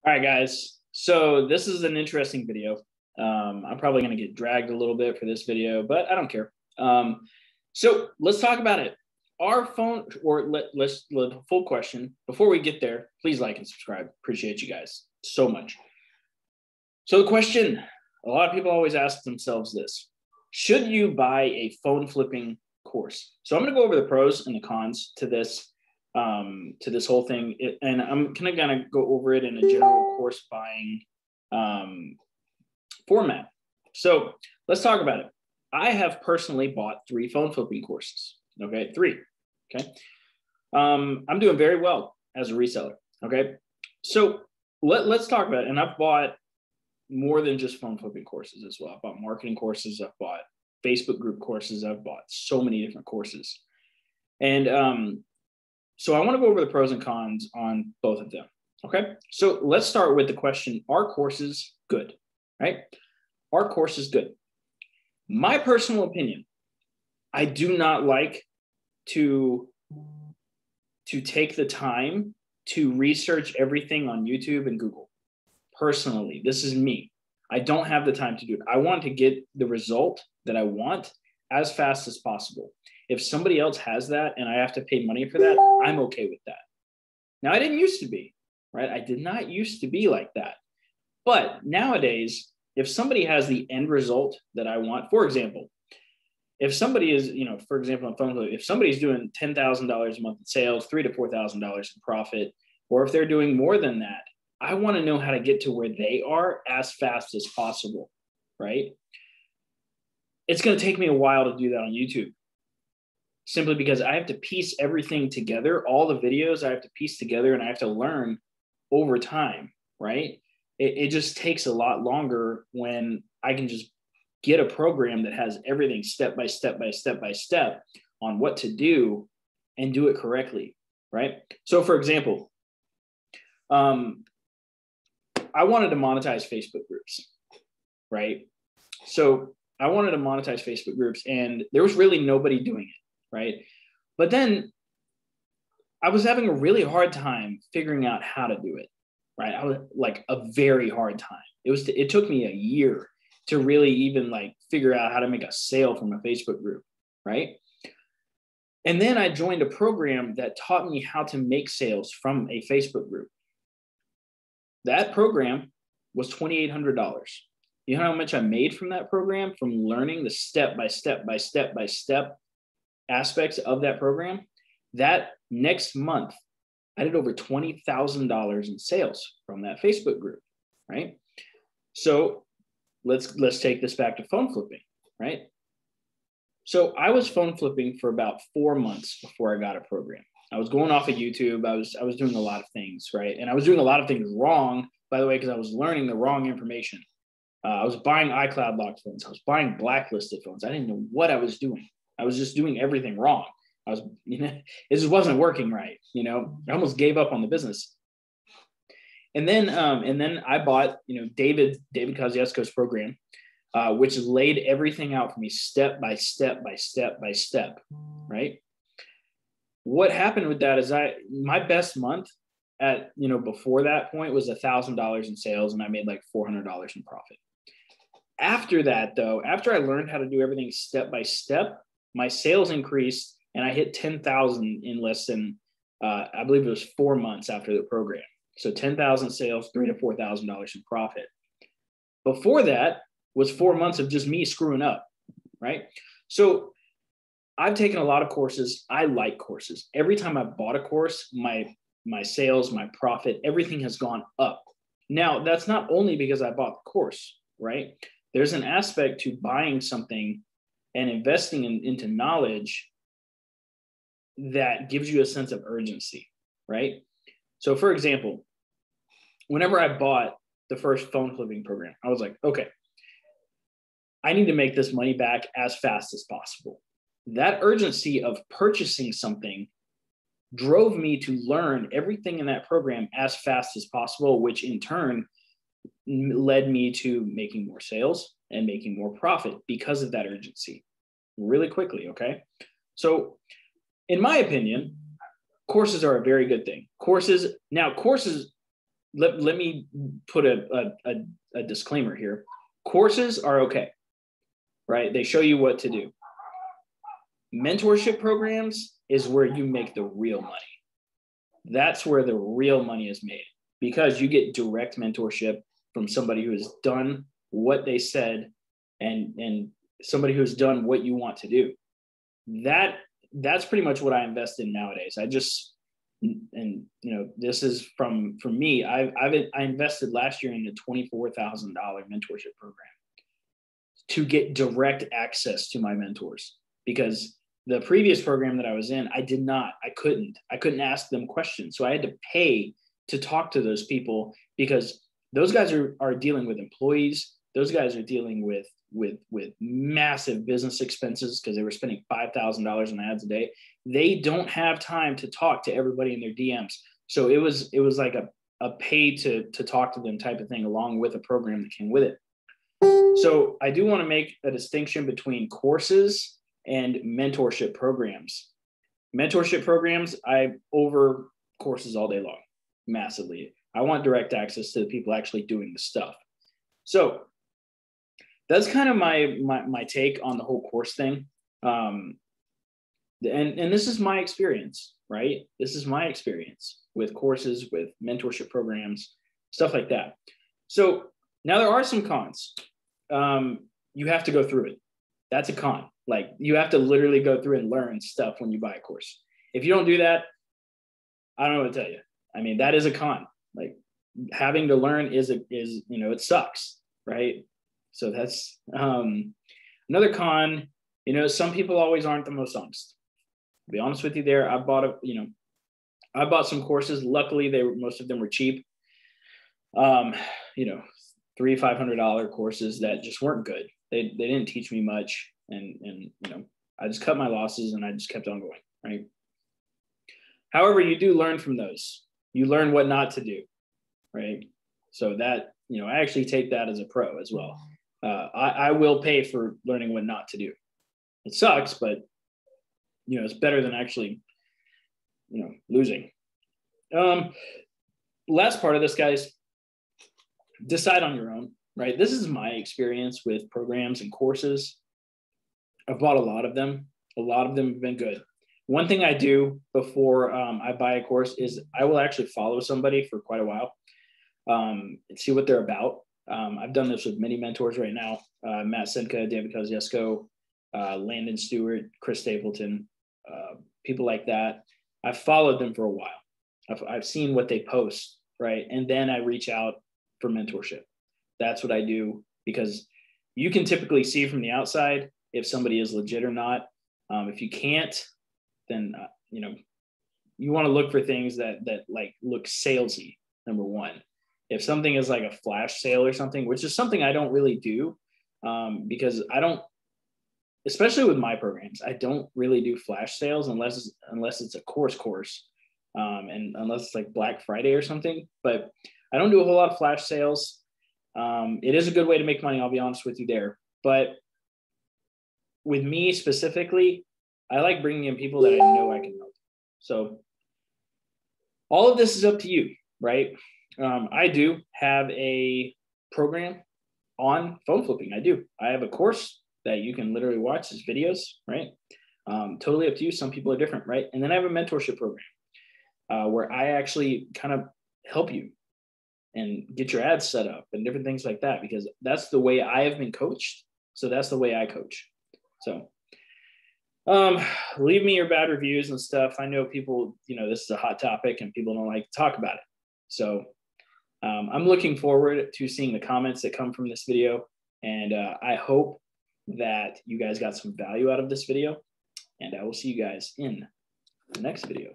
All right, guys. So this is an interesting video. I'm probably going to get dragged a little bit for this video, but I don't care. So let's talk about it. Our phone, or let's the full question. Before we get there, please like and subscribe. Appreciate you guys so much. So the question, a lot of people always ask themselves this: should you buy a phone flipping course? So I'm going to go over the pros and the cons to this whole thing, and I'm kind of gonna go over it in a general course buying format. So let's talk about it. I have personally bought 3 phone flipping courses. Okay, 3. Okay, I'm doing very well as a reseller. Okay, so let's talk about it. And I've bought more than just phone flipping courses as well. I've bought marketing courses. I've bought Facebook group courses. I've bought so many different courses, and so I want to go over the pros and cons on both of them. Okay, so let's start with the question: are courses good? Right? Are courses good? My personal opinion, I do not like to take the time to research everything on YouTube and Google. Personally, this is me. I don't have the time to do it. I want to get the result that I want as fast as possible. If somebody else has that and I have to pay money for that, I'm okay with that. Now, I didn't used to be, right? I did not used to be like that. But nowadays, if somebody has the end result that I want, for example, if somebody is, for example, on phone, if somebody's doing $10,000 a month in sales, $3,000 to $4,000 in profit, or if they're doing more than that, I want to know how to get to where they are as fast as possible, right? It's going to take me a while to do that on YouTube, simply because I have to piece everything together. All the videos I have to piece together, and I have to learn over time, right? It just takes a lot longer when I can just get a program that has everything step by step by step by step on what to do and do it correctly, right? So for example, I wanted to monetize Facebook groups, right? So I wanted to monetize Facebook groups, and there was really nobody doing it, right? But then I was having a really hard time figuring out how to do it, right? I was like a very hard time. It took me a year to really even figure out how to make a sale from a Facebook group, right? And then I joined a program that taught me how to make sales from a Facebook group. That program was $2,800. You know how much I made from that program, from learning the step by step by step by step aspects of that program? That next month, I did over $20,000 in sales from that Facebook group, right? So let's take this back to phone flipping, right? So I was phone flipping for about 4 months before I got a program. I was going off of YouTube. I was doing a lot of things, right? And I was doing a lot of things wrong, by the way, because I was learning the wrong information. I was buying iCloud locked phones. I was buying blacklisted phones. I didn't know what I was doing. I was just doing everything wrong. It just wasn't working right. I almost gave up on the business. And then I bought, David Kosciuszko's program, which laid everything out for me step by step by step by step, right? What happened with that is my best month before that point was $1,000 in sales, and I made like $400 in profit. After that, though, after I learned how to do everything step by step, my sales increased, and I hit 10,000 in less than, I believe it was 4 months after the program. So 10,000 sales, $3,000 to $4,000 in profit. Before that was 4 months of just me screwing up, right? So I've taken a lot of courses. I like courses. Every time I bought a course, my sales, my profit, everything has gone up. Now, that's not only because I bought the course, right? There's an aspect to buying something and investing into knowledge that gives you a sense of urgency, right? So for example, whenever I bought the first phone flipping program, I was like, okay, I need to make this money back as fast as possible. That urgency of purchasing something drove me to learn everything in that program as fast as possible, which in turn led me to making more sales and making more profit because of that urgency really quickly. Okay. So in my opinion, courses are a very good thing. Courses let me put a disclaimer here. Courses are okay, right? They show you what to do. Mentorship programs is where you make the real money. That's where the real money is made, because you get direct mentorship from somebody who has done what they said, and somebody who's done what you want to do. That's pretty much what I invest in nowadays. And this is from me. I invested last year in a $24,000 mentorship program to get direct access to my mentors, because the previous program that I was in, I couldn't ask them questions. So I had to pay to talk to those people, because those guys are dealing with employees. Those guys are dealing with massive business expenses, because they were spending $5,000 on ads a day. They don't have time to talk to everybody in their DMs. So it was like a pay to talk to them type of thing, along with a program that came with it. So I do want to make a distinction between courses and mentorship programs. Mentorship programs, I over courses all day long, massively. I want direct access to the people actually doing the stuff. So that's kind of my take on the whole course thing. And this is my experience, right? This is my experience with courses, with mentorship programs, stuff like that. So now there are some cons. You have to go through it. That's a con. Like, you have to literally go through and learn stuff when you buy a course. If you don't do that, I don't know what to tell you. I mean, that is a con. Like, having to learn is it sucks, right? So that's another con. Some people always aren't the most honest. To be honest with you, there, I bought some courses. Luckily, most of them were cheap. $300-$500 courses that just weren't good. They didn't teach me much, and I just cut my losses and I just kept on going, right? However, you do learn from those. You learn what not to do, right? So that, I actually take that as a pro as well. I will pay for learning what not to do. It sucks, but it's better than actually, losing. Last part of this, guys, decide on your own, right? This is my experience with programs and courses. I've bought a lot of them. A lot of them have been good. One thing I do before I buy a course is I will actually follow somebody for quite a while and see what they're about. I've done this with many mentors right now. Matt Senka, David Kosciuszko, Landon Stewart, Chris Stapleton, people like that. I've followed them for a while. I've seen what they post, right? And then I reach out for mentorship. That's what I do, because you can typically see from the outside if somebody is legit or not. If you can't, then you want to look for things that like look salesy. Number one, if something is like a flash sale or something, which is something I don't really do, because I don't, especially with my programs, I don't really do flash sales unless it's a course, and unless it's like Black Friday or something. But I don't do a whole lot of flash sales. It is a good way to make money, I'll be honest with you there. But with me specifically, I like bringing in people that I know I can help. So all of this is up to you, right? I do have a program on phone flipping. I do. I have a course that you can literally watch as videos, right? Totally up to you. Some people are different, right? And then I have a mentorship program where I actually kind of help you and get your ads set up and different things like that, because that's the way I have been coached. So that's the way I coach. So leave me your bad reviews and stuff. I know people, this is a hot topic and people don't like to talk about it. So I'm looking forward to seeing the comments that come from this video. And I hope that you guys got some value out of this video. And I will see you guys in the next video.